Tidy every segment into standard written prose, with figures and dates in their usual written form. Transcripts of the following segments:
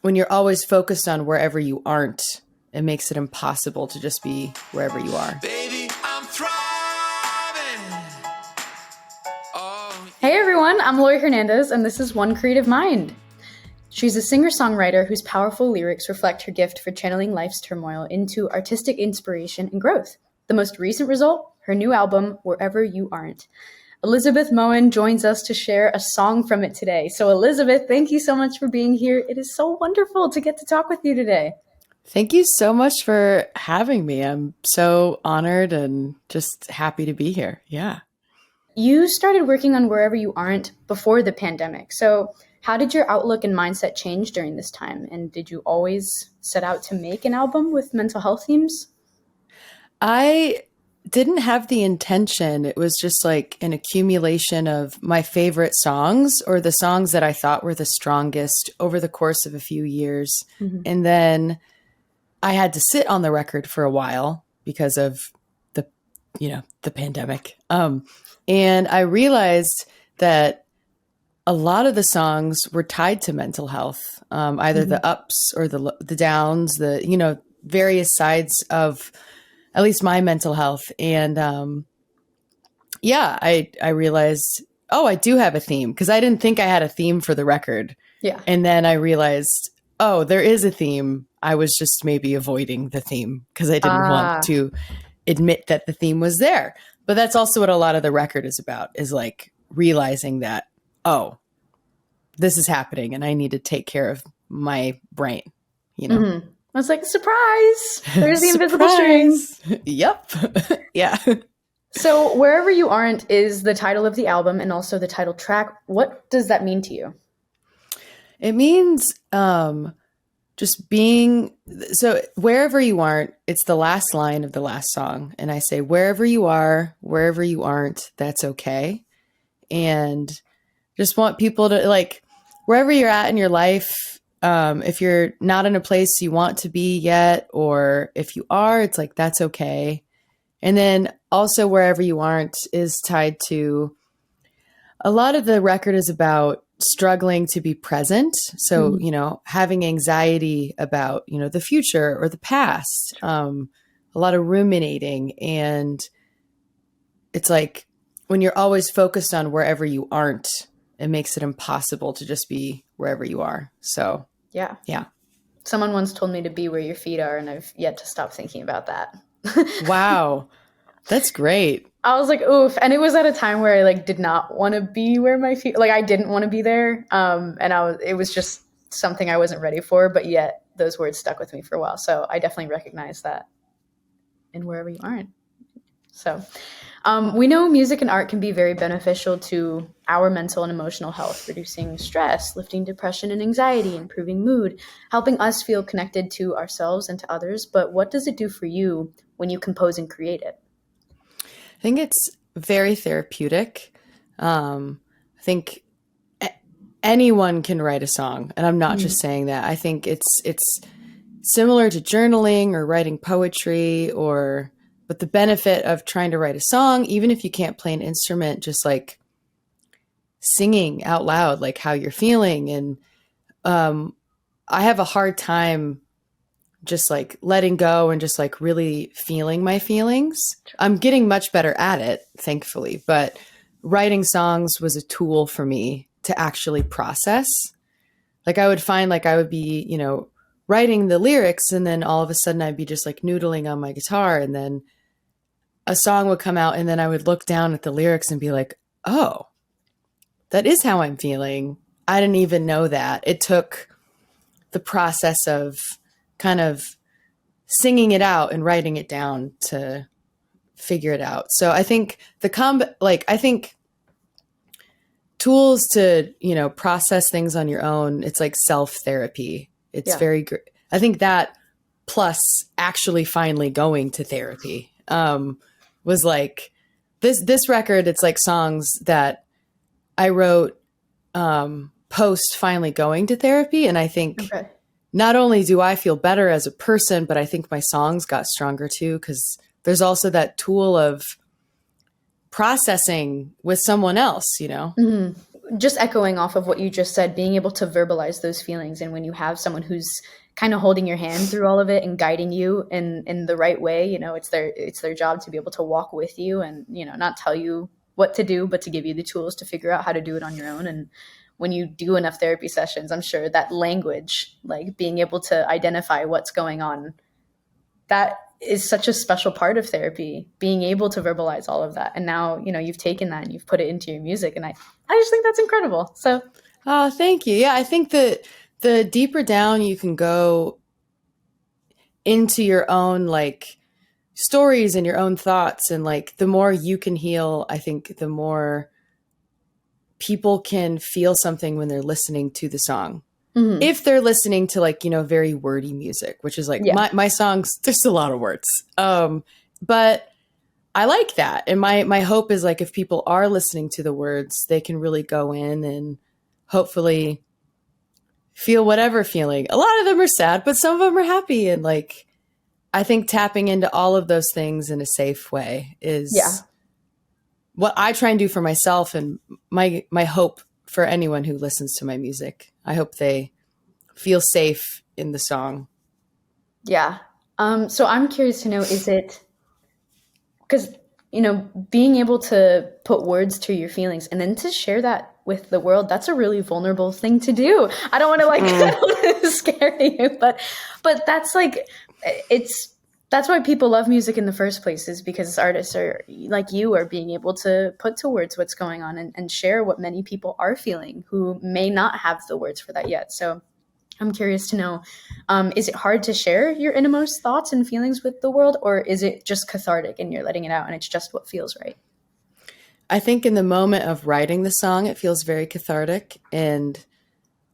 when you're always focused on wherever you aren't, it makes it impossible to just be wherever you are. Baby, I'm thriving. Oh, Hey everyone, I'm Laurie Hernandez, and this is One Creative Mind. She's a singer-songwriter whose powerful lyrics reflect her gift for channeling life's turmoil into artistic inspiration and growth. The most recent result, her new album, Wherever You Aren't. Elizabeth Moen joins us to share a song from it today. So Elizabeth, thank you so much for being here. It is so wonderful to get to talk with you today. Thank you so much for having me. I'm so honored and just happy to be here. Yeah. You started working on Wherever You Aren't before the pandemic. So how did your outlook and mindset change during this time? And did you always set out to make an album with mental health themes? I didn't have the intention. It was just like an accumulation of my favorite songs or the songs that I thought were the strongest over the course of a few years. Mm-hmm. And then I had to sit on the record for a while because of the pandemic. And I realized that a lot of the songs were tied to mental health, either the ups or the downs, the various sides of at least my mental health. And I realized, I do have a theme, because I didn't think I had a theme for the record. Yeah. And then I realized, there is a theme. I was just maybe avoiding the theme because I didn't want to admit that the theme was there. But that's also what a lot of the record is about, is like realizing that, this is happening and I need to take care of my brain, I was like, surprise, there's the invisible strings. Yep. Yeah. So Wherever You Aren't is the title of the album and also the title track. What does that mean to you? It means just being, so wherever you aren't, it's the last line of the last song. And I say, wherever you are, wherever you aren't, that's okay. And just want people to, like, wherever you're at in your life, if you're not in a place you want to be yet, or if you are, it's like, that's okay. And then also wherever you aren't is tied to, a lot of the record is about struggling to be present. So, having anxiety about, the future or the past, a lot of ruminating. And it's like, when you're always focused on wherever you aren't, it makes it impossible to just be wherever you are. So, yeah. Someone once told me to be where your feet are, and I've yet to stop thinking about that. Wow. That's great. I was like, oof. And it was at a time where I did not want to be where my feet, I didn't want to be there. It was just something I wasn't ready for, but yet those words stuck with me for a while. So I definitely recognize that in Wherever You Aren't. So we know music and art can be very beneficial to our mental and emotional health, reducing stress, lifting depression and anxiety, improving mood, helping us feel connected to ourselves and to others. But what does it do for you when you compose and create it? I think it's very therapeutic. I think anyone can write a song, and I'm not just saying that. I think it's similar to journaling or writing poetry, but the benefit of trying to write a song, even if you can't play an instrument, just like singing out loud, like how you're feeling. And I have a hard time just like letting go and just like really feeling my feelings. I'm getting much better at it, thankfully, but writing songs was a tool for me to actually process. Like I would find I would be, writing the lyrics, and then all of a sudden I'd be just like noodling on my guitar, and then a song would come out, and then I would look down at the lyrics and be like, oh, that is how I'm feeling. I didn't even know that. It took the process of kind of singing it out and writing it down to figure it out. So I think I think tools to, process things on your own, it's like self-therapy. It's very great. I think that plus actually finally going to therapy, was like this record. It's like songs that I wrote, post finally going to therapy. And I think not only do I feel better as a person, but I think my songs got stronger too, because there's also that tool of processing with someone else, Mm-hmm. just echoing off of what you just said, being able to verbalize those feelings, and when you have someone who's kind of holding your hand through all of it and guiding you in the right way, you know, it's their job to be able to walk with you and, you know, not tell you what to do, but to give you the tools to figure out how to do it on your own. And when you do enough therapy sessions, I'm sure that language, like being able to identify what's going on, that is such a special part of therapy, being able to verbalize all of that. And now, you know, you've taken that and you've put it into your music. And I just think that's incredible. So, oh, thank you. Yeah, I think that the deeper down you can go into your own like stories and your own thoughts, and like the more you can heal, I think the more people can feel something when they're listening to the song. Mm-hmm. If they're listening to like, you know, very wordy music, which is like my songs, there's a lot of words. But I like that. And my hope is like, if people are listening to the words, they can really go in and hopefully feel whatever feeling. A lot of them are sad, but some of them are happy. And like, I think tapping into all of those things in a safe way is what I try and do for myself, and my hope for anyone who listens to my music. I hope they feel safe in the song. Yeah. So I'm curious to know, is it, because, you know, being able to put words to your feelings and then to share that with the world, that's a really vulnerable thing to do. I don't want to like, I don't want to scare you, but that's like, that's why people love music in the first place, is because artists are like you are being able to put to words what's going on and share what many people are feeling who may not have the words for that yet. So I'm curious to know, is it hard to share your innermost thoughts and feelings with the world, or is it just cathartic and you're letting it out and it's just what feels right? I think in the moment of writing the song, it feels very cathartic. And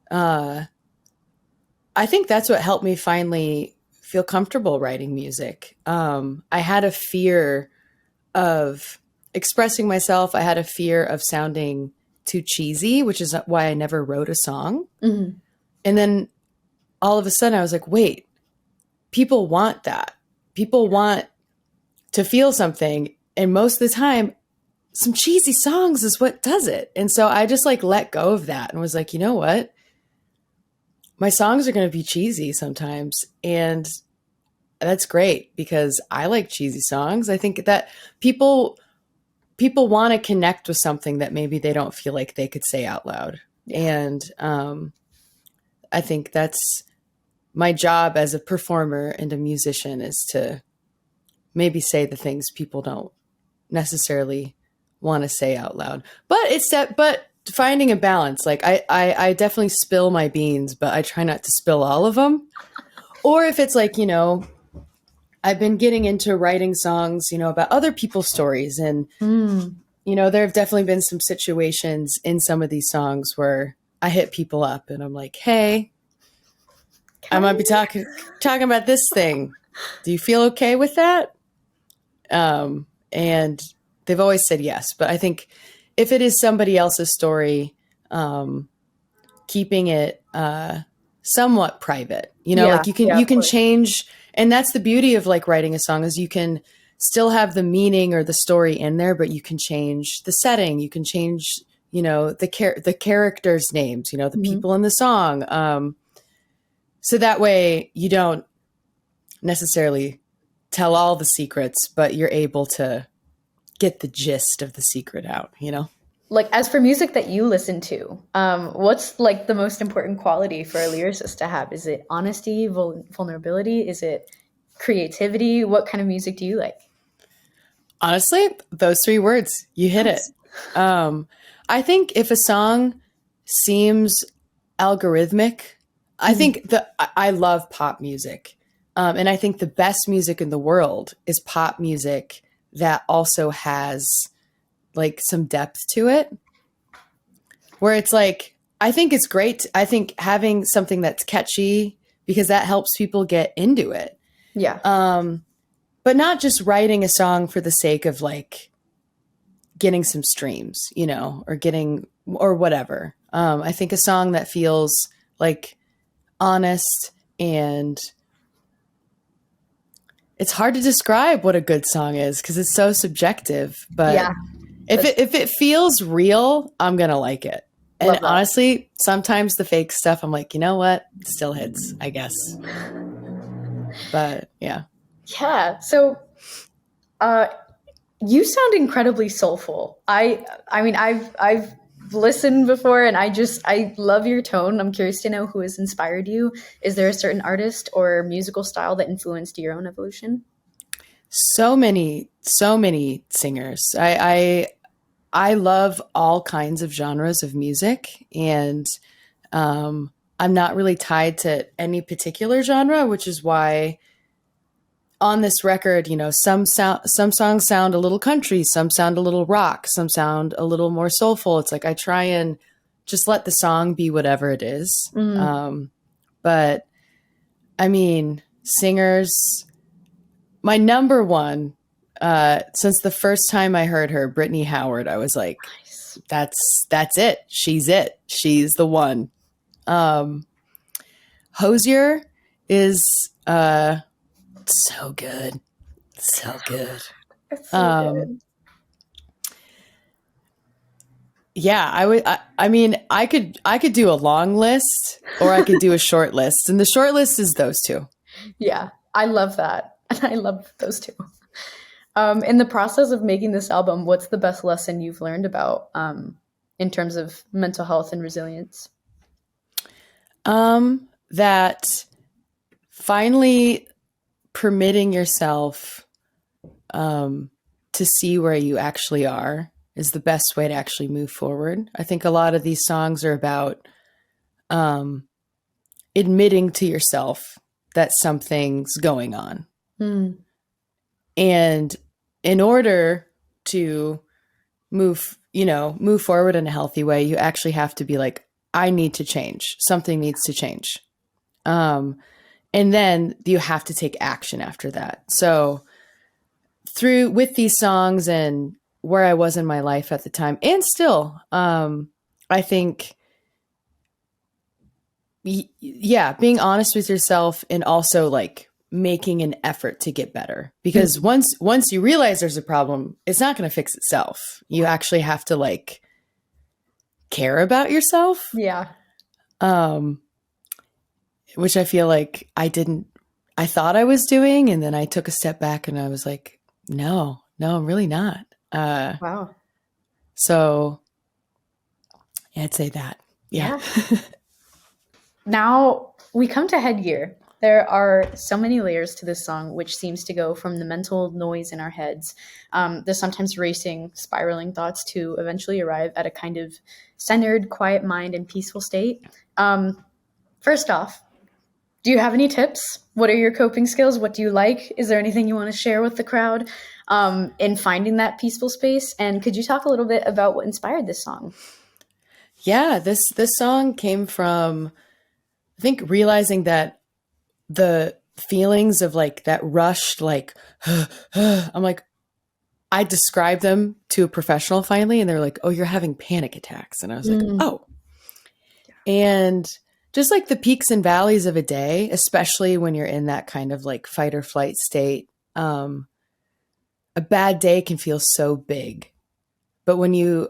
I think that's what helped me finally feel comfortable writing music. I had a fear of expressing myself. I had a fear of sounding too cheesy, which is why I never wrote a song. Mm-hmm. And then all of a sudden I was like, wait, people want that. People want to feel something. And most of the time, some cheesy songs is what does it. And so I just like let go of that and was like, you know what? My songs are going to be cheesy sometimes. And that's great because I like cheesy songs. I think that people want to connect with something that maybe they don't feel like they could say out loud. Yeah. And I think that's my job as a performer and a musician, is to maybe say the things people don't necessarily want to say out loud. But finding a balance. Like I definitely spill my beans, but I try not to spill all of them. Or if it's like, you know, I've been getting into writing songs, you know, about other people's stories. And, you know, there have definitely been some situations in some of these songs where I hit people up and I'm like, hey, I might be talking about this thing. Do you feel okay with that? And they've always said yes. But I think if it is somebody else's story, keeping it somewhat private, you know, like you can change. And that's the beauty of like writing a song, is you can still have the meaning or the story in there, but you can change the setting. You can change, you know, the characters' names, you know, the people in the song. So that way you don't necessarily tell all the secrets, but you're able to get the gist of the secret out, you know? Like, as for music that you listen to, what's like the most important quality for a lyricist to have? Is it honesty, vulnerability? Is it creativity? What kind of music do you like? Honestly, those three words, you hit it. I think if a song seems algorithmic, I think I love pop music. And I think the best music in the world is pop music that also has like some depth to it, where it's like, I think it's great. I think having something that's catchy, because that helps people get into it. Yeah. But not just writing a song for the sake of like getting some streams, you know, or whatever. I think a song that feels like honest, and it's hard to describe what a good song is because it's so subjective, but if it feels real, I'm going to like it. And Love that. honestly, sometimes the fake stuff, I'm like, you know what? Still hits, I guess. But yeah. Yeah. So, you sound incredibly soulful. I mean, I've listened before, and I love your tone. I'm curious to know who has inspired you. Is there a certain artist or musical style that influenced your own evolution? So many singers. I love all kinds of genres of music, and I'm not really tied to any particular genre, which is why on this record, you know, some songs sound a little country, some sound a little rock, some sound a little more soulful. It's like I try and just let the song be whatever it is. But I mean, singers, my number one, since the first time I heard her, Brittany Howard, I was like, Nice. that's it. She's the one. Hosier is so good. So good. It's so good. Yeah, I mean, I could do a long list or I could do a short list, and the short list is those two. Yeah, I love that. I love those two. In the process of making this album, what's the best lesson you've learned about in terms of mental health and resilience? That finally permitting yourself to see where you actually are is the best way to actually move forward. I think a lot of these songs are about admitting to yourself that something's going on. And in order to move forward in a healthy way, you actually have to be like, I need to change. Something needs to change. And then you have to take action after that. So with these songs and where I was in my life at the time, and still, I think, being honest with yourself and also like making an effort to get better, because once you realize there's a problem, it's not going to fix itself. You actually have to like care about yourself. Yeah. Which I feel like I thought I was doing. And then I took a step back and I was like, no, I'm really not. Wow. So yeah, I'd say that. Yeah. Now we come to Headgear. There are so many layers to this song, which seems to go from the mental noise in our heads, the sometimes racing, spiraling thoughts, to eventually arrive at a kind of centered, quiet mind and peaceful state. First off, do you have any tips? What are your coping skills? What do you like? Is there anything you want to share with the crowd in finding that peaceful space? And could you talk a little bit about what inspired this song? Yeah, this song came from, I think, realizing that the feelings of like that rushed, like, I'm like, I described them to a professional finally, and they're like, oh, you're having panic attacks. And I was like, oh. And just like the peaks and valleys of a day, especially when you're in that kind of like fight or flight state, a bad day can feel so big. But when you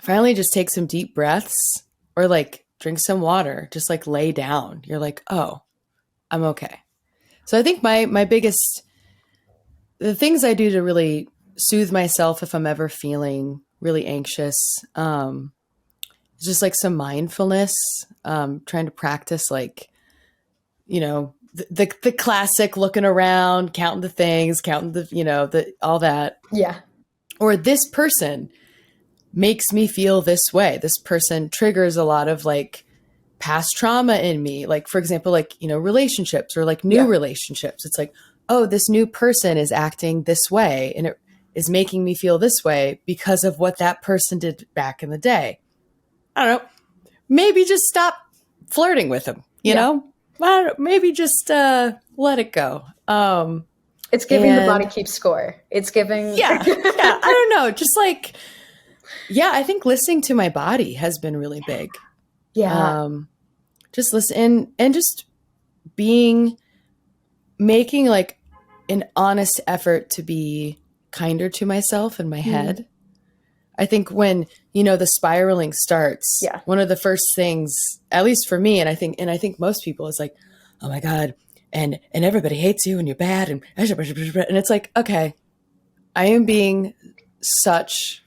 finally just take some deep breaths or like drink some water, just like lay down, you're like, oh, I'm okay. So I think my biggest, the things I do to really soothe myself if I'm ever feeling really anxious, is just like some mindfulness, trying to practice like, the classic looking around, counting the things, counting the all that. Yeah. Or this person makes me feel this way. This person triggers a lot of like past trauma in me. Like, for example, like, relationships or like new relationships. It's like, oh, this new person is acting this way and it is making me feel this way because of what that person did back in the day. I don't know. Maybe just stop flirting with them, you know? I don't know, maybe just let it go. It's giving the body keeps score. It's giving. Yeah. I don't know. Just like, I think listening to my body has been really big. Yeah. Just listen and just making like an honest effort to be kinder to myself in my head. I think when, the spiraling starts, Yeah. one of the first things, at least for me, and I think most people, is like, oh my God, and everybody hates you and you're bad, and it's like, okay, I am being such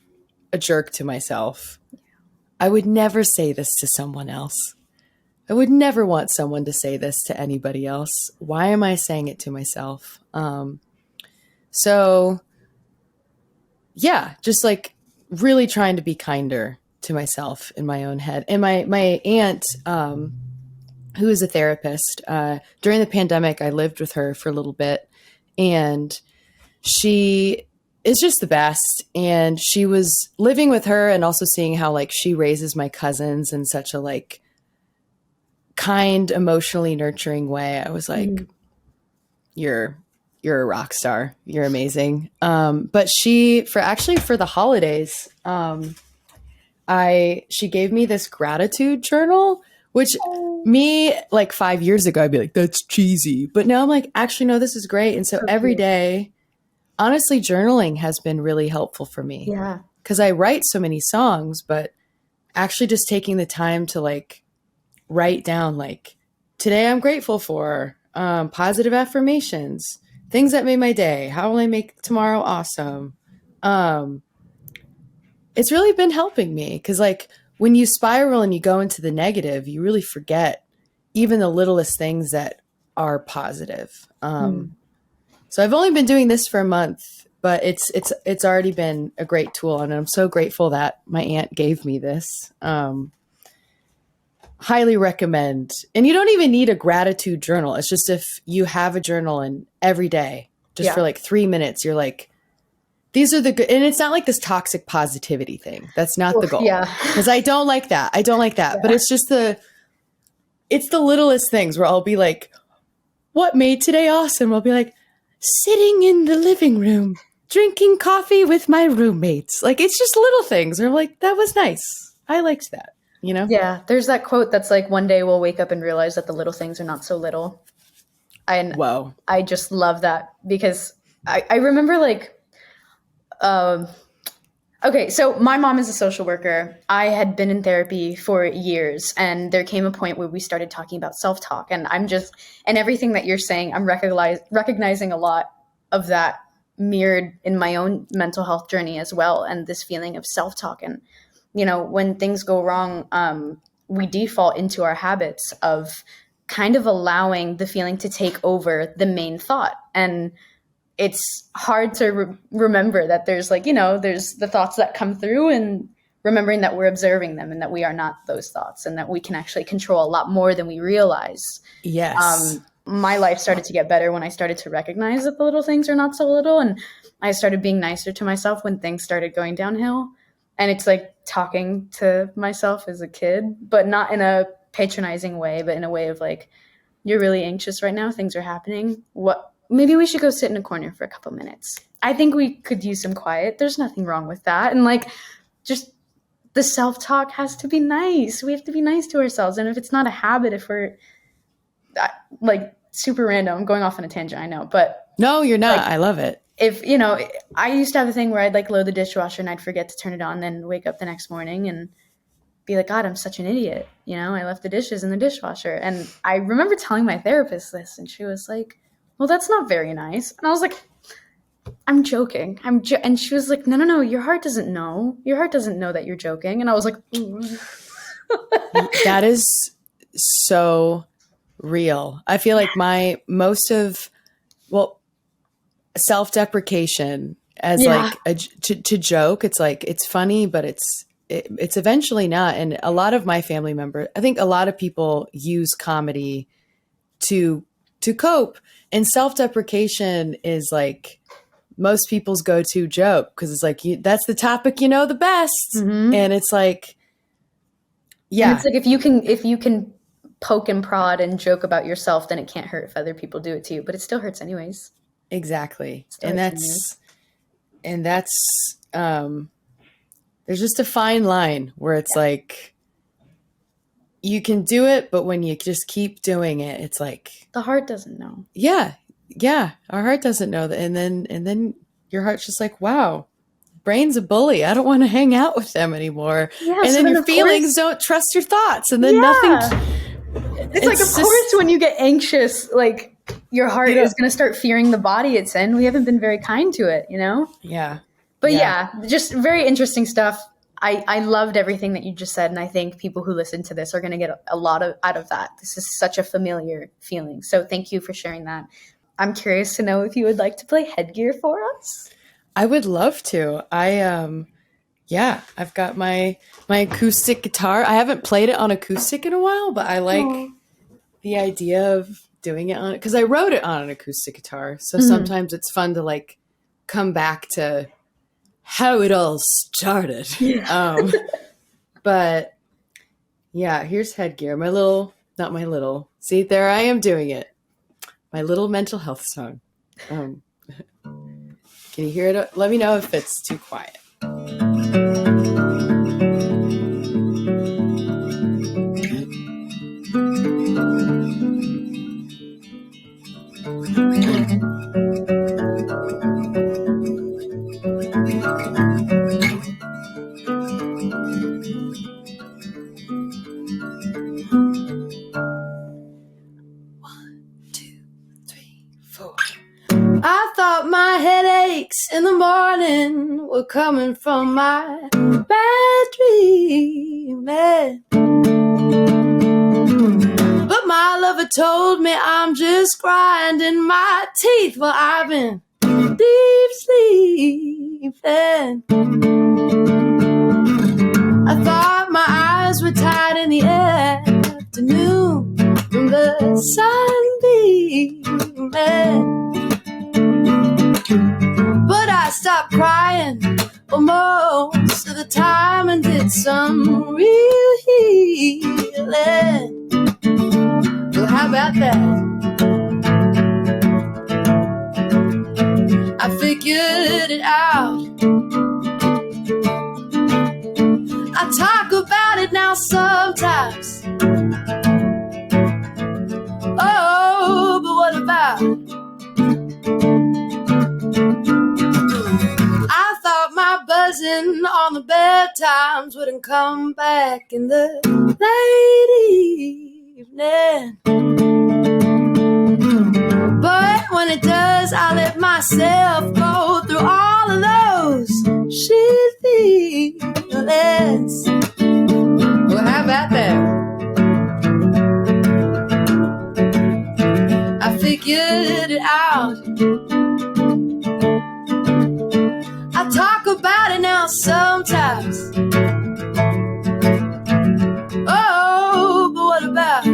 a jerk to myself. I would never say this to someone else. I would never want someone to say this to anybody else. Why am I saying it to myself? So yeah, just like really trying to be kinder to myself in my own head. And my aunt, who is a therapist, during the pandemic, I lived with her for a little bit, and she is just the best. And she was living with her and also seeing how like she raises my cousins in such a like kind, emotionally nurturing way. I was like, you're a rock star. You're amazing. But for the holidays, she gave me this gratitude journal, which me like 5 years ago, I'd be like, that's cheesy. But now I'm like, actually, no, this is great. And so every day, honestly, journaling has been really helpful for me. Yeah. Because I write so many songs, but actually just taking the time to like write down like, today I'm grateful for positive affirmations, things that made my day. How will I make tomorrow awesome? It's really been helping me because like when you spiral and you go into the negative, you really forget even the littlest things that are positive. So I've only been doing this for a month, but it's already been a great tool, and I'm so grateful that my aunt gave me this. Highly recommend. And you don't even need a gratitude journal. It's just if you have a journal and every day, just for like 3 minutes, you're like, these are the good. And it's not like this toxic positivity thing. That's not the goal. Yeah. Because I don't like that. Yeah. But it's just it's the littlest things where I'll be like, what made today awesome? I'll be like, sitting in the living room, drinking coffee with my roommates. Like, it's just little things. And I'm like, that was nice. I liked that, Yeah. There's that quote that's like, one day we'll wake up and realize that the little things are not so little. And Whoa. I just love that because I remember like, okay, so my mom is a social worker. I had been in therapy for years, and there came a point where we started talking about self-talk, and and everything that you're saying, I'm recognizing a lot of that mirrored in my own mental health journey as well, and this feeling of self-talk. And, when things go wrong, we default into our habits of kind of allowing the feeling to take over the main thought. And it's hard to remember that there's like, there's the thoughts that come through, and remembering that we're observing them and that we are not those thoughts, and that we can actually control a lot more than we realize. Yes. My life started to get better when I started to recognize that the little things are not so little. And I started being nicer to myself when things started going downhill. And it's like talking to myself as a kid, but not in a patronizing way, but in a way of like, you're really anxious right now. Things are happening. Maybe we should go sit in a corner for a couple minutes. I think we could use some quiet. There's nothing wrong with that. And like, just the self-talk has to be nice. We have to be nice to ourselves. And if it's not a habit, if we're like super random, I'm going off on a tangent, I know, but no, you're not. Like, I love it. If, I used to have a thing where I'd like load the dishwasher and I'd forget to turn it on, then wake up the next morning and be like, God, I'm such an idiot. I left the dishes in the dishwasher. And I remember telling my therapist this, and she was like, well, that's not very nice. And I was like, I'm joking. And she was like, no, your heart doesn't know. Your heart doesn't know that you're joking. And I was like, that is so real. I feel like self-deprecation as like to joke. It's like, it's funny, but it's eventually not. And a lot of my family members, I think a lot of people use comedy to cope. And self-deprecation is like most people's go-to joke because it's like, that's the topic the best. Mm-hmm. And it's like, yeah. And it's like, if you can poke and prod and joke about yourself, then it can't hurt if other people do it to you, but it still hurts anyways. Exactly. And that's there's just a fine line where it's like, you can do it, but when you just keep doing it, it's like the heart doesn't know. Yeah. Our heart doesn't know that. And then your heart's just like, wow, brain's a bully. I don't want to hang out with them anymore. Yeah, and so then then your of feelings course- don't trust your thoughts. And then Yeah. nothing. It's like, of just- course, when you get anxious, like your heart You know- is going to start fearing the body it's in. We haven't been very kind to it, you know? Yeah. But yeah, just very interesting stuff. I loved everything that you just said, and I think people who listen to this are going to get a lot out of that. This is such a familiar feeling. So thank you for sharing that. I'm curious to know if you would like to play Headgear for us. I would love to. I've got my acoustic guitar. I haven't played it on acoustic in a while, but I like the idea of doing it on it because I wrote it on an acoustic guitar. So sometimes it's fun to like come back to how it all started. Yeah. But yeah, here's Headgear. See, there I am doing it. My little mental health song. Can you hear it? Let me know if it's too quiet. I thought my headaches in the morning were coming from my bad dreaming. But my lover told me I'm just grinding my teeth while I've been deep sleeping. I thought my eyes were tied in the afternoon from the sunbeaming. But I stopped crying most of the time and did some real healing. Well, how about that? I figured it out. I talk about it now sometimes. Oh, but what about? I thought my buzzing on the bedtimes wouldn't come back in the late evening. But when it does, I let myself go through all of those shit feelings. Well, how about that? I figured it out. I talk about it now sometimes. Oh, but what about?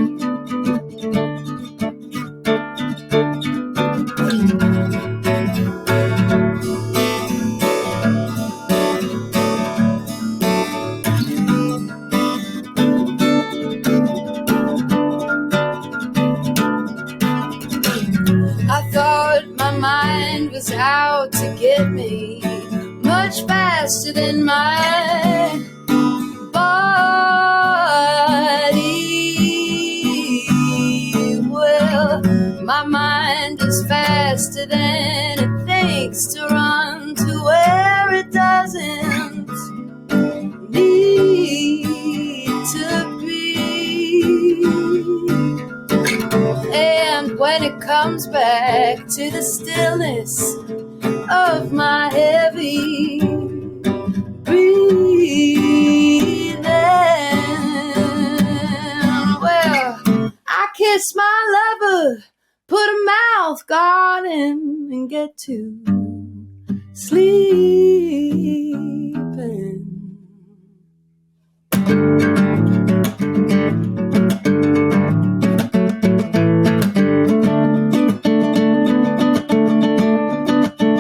I thought my mind was out to get me much faster than my body. Well, my mind is faster than it thinks to run to where it doesn't need to be. And when it comes back to the stillness of my heavy breathing, well, I kiss my lover, put a mouth guard in, and get to sleeping.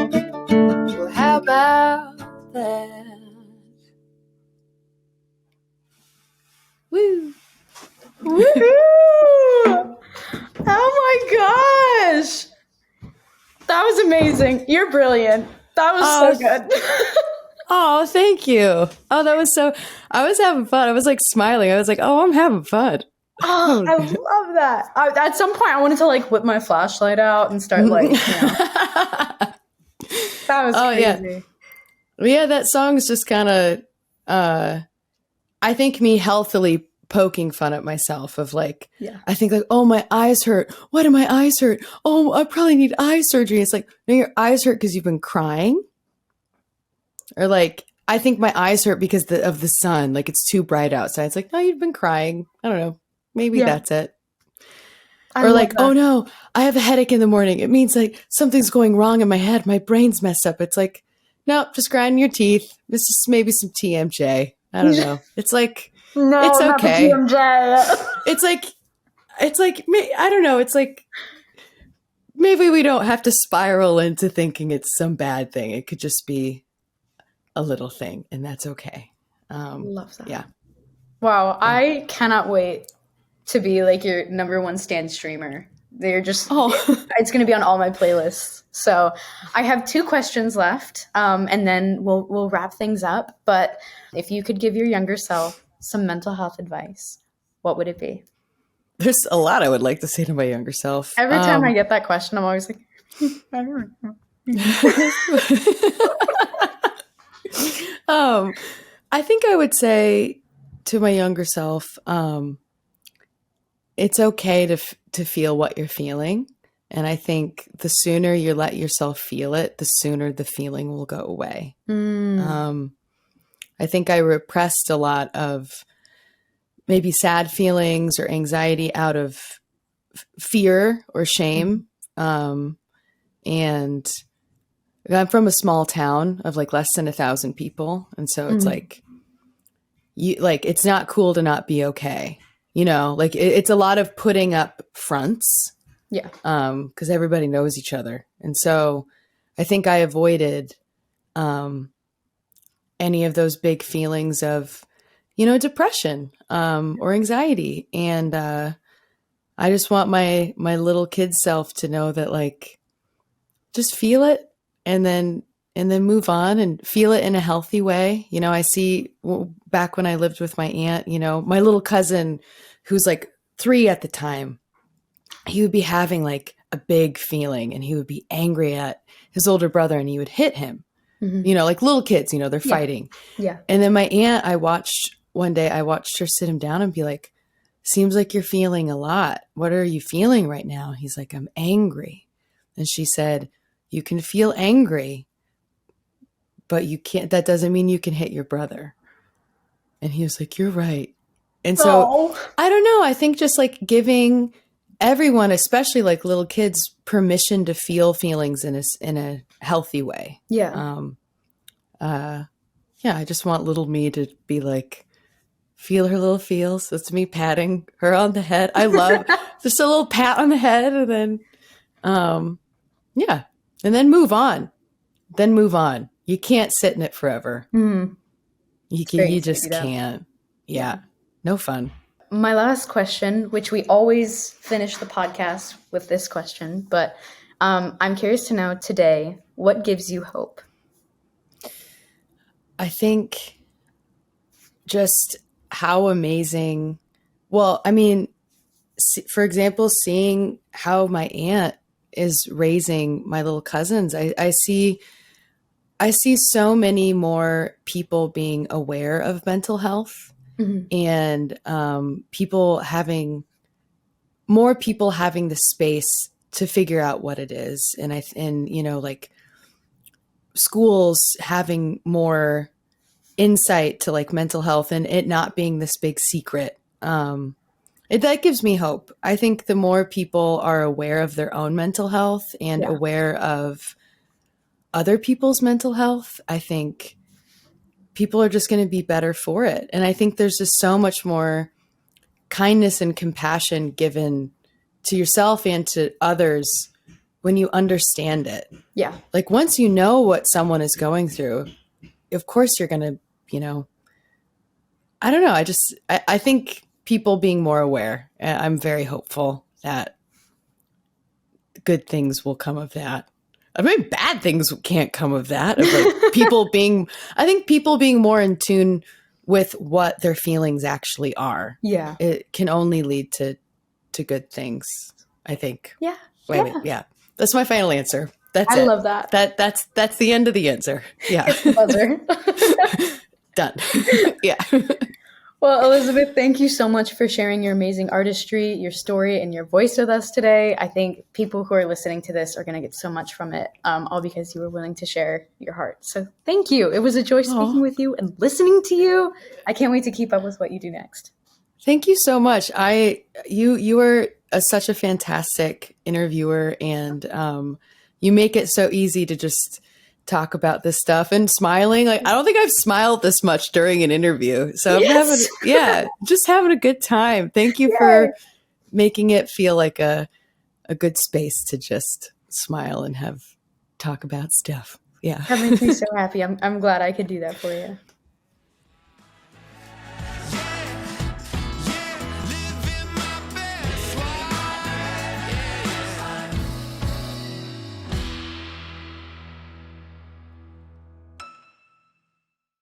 Well, how about that? Woo! Woohoo! Oh my gosh! That was amazing. You're brilliant. That was so good. Oh, thank you. Oh, that was so. I was having fun. I was like smiling. I was like, oh, I'm having fun. Oh, I love that. At some point, I wanted to like whip my flashlight out and start like, you know. That was crazy. Yeah. Yeah, that song's just kind of, I think me healthily poking fun at myself of like, I think like, oh, my eyes hurt. Why do my eyes hurt? Oh, I probably need eye surgery. It's like, no, your eyes hurt because you've been crying. Or like, I think my eyes hurt because of the sun. Like it's too bright outside. It's like, no, you've been crying. I don't know. Maybe that's it. Or like, oh no, I have a headache in the morning. It means like something's going wrong in my head. My brain's messed up. It's like, no, just grinding your teeth. This is maybe some TMJ. I don't know. It's like, No, it's okay. Not the TMJ. It's like, I don't know. It's like, maybe we don't have to spiral into thinking it's some bad thing. It could just be a little thing, and that's okay. Love that. Yeah. Wow. Yeah. I cannot wait to be like your number one stan streamer. They're just, it's going to be on all my playlists. So I have 2 questions left, and then we'll wrap things up. But if you could give your younger self some mental health advice, what would it be? There's a lot I would like to say to my younger self. Every time I get that question, I'm always like, I don't know. I think I would say to my younger self, it's okay to feel what you're feeling. And I think the sooner you let yourself feel it, the sooner the feeling will go away. I think I repressed a lot of maybe sad feelings or anxiety out of fear or shame. And I'm from a small town of like less than 1,000 people. And so it's like, it's not cool to not be okay. You know, like it's a lot of putting up fronts. Yeah. 'Cause everybody knows each other. And so I think I avoided, any of those big feelings of, depression, or anxiety. And, I just want my little kid self to know that like, just feel it and then move on and feel it in a healthy way. I see back when I lived with my aunt, my little cousin who's like 3 at the time, he would be having like a big feeling and he would be angry at his older brother and he would hit him, like little kids, they're fighting. Yeah. And then my aunt, one day I watched her sit him down and be like, seems like you're feeling a lot. What are you feeling right now? He's like, I'm angry. And she said, you can feel angry, but that doesn't mean you can hit your brother. And he was like, you're right. And so I don't know. I think just like giving everyone, especially like little kids, permission to feel feelings in a healthy way. Yeah. I just want little me to be like, feel her little feels. That's me patting her on the head. I love just a little pat on the head and then, and then move on. You can't sit in it forever. You just can't. Yeah. No fun. My last question, which we always finish the podcast with this question, but I'm curious to know today, what gives you hope? I think just how amazing. Well, I mean, for example, seeing how my aunt is raising my little cousins, I see so many more people being aware of mental health and more people having the space to figure out what it is. And like schools having more insight to like mental health and it not being this big secret. That gives me hope. I think the more people are aware of their own mental health and aware of other people's mental health, I think people are just going to be better for it. And I think there's just so much more kindness and compassion given to yourself and to others when you understand it. Yeah. Like once you know what someone is going through, of course you're going to, I don't know. I think people being more aware, I'm very hopeful that good things will come of that. I mean, bad things can't come of that. Of like I think people being more in tune with what their feelings actually are. Yeah. It can only lead to good things, I think. Yeah. Yeah. That's my final answer. That's I it. love that. That's the end of the answer. Yeah. It's the buzzer. Done. Yeah. Well, Elizabeth, thank you so much for sharing your amazing artistry, your story, and your voice with us today. I think people who are listening to this are going to get so much from it, all because you were willing to share your heart. So thank you. It was a joy speaking with you and listening to you. I can't wait to keep up with what you do next. Thank you so much. You are such a fantastic interviewer, and you make it so easy to just talk about this stuff and smiling. Like, I don't think I've smiled this much during an interview. So I'm just having a good time. Thank you for making it feel like a good space to just smile and talk about stuff. Yeah. That makes me so happy. I'm glad I could do that for you.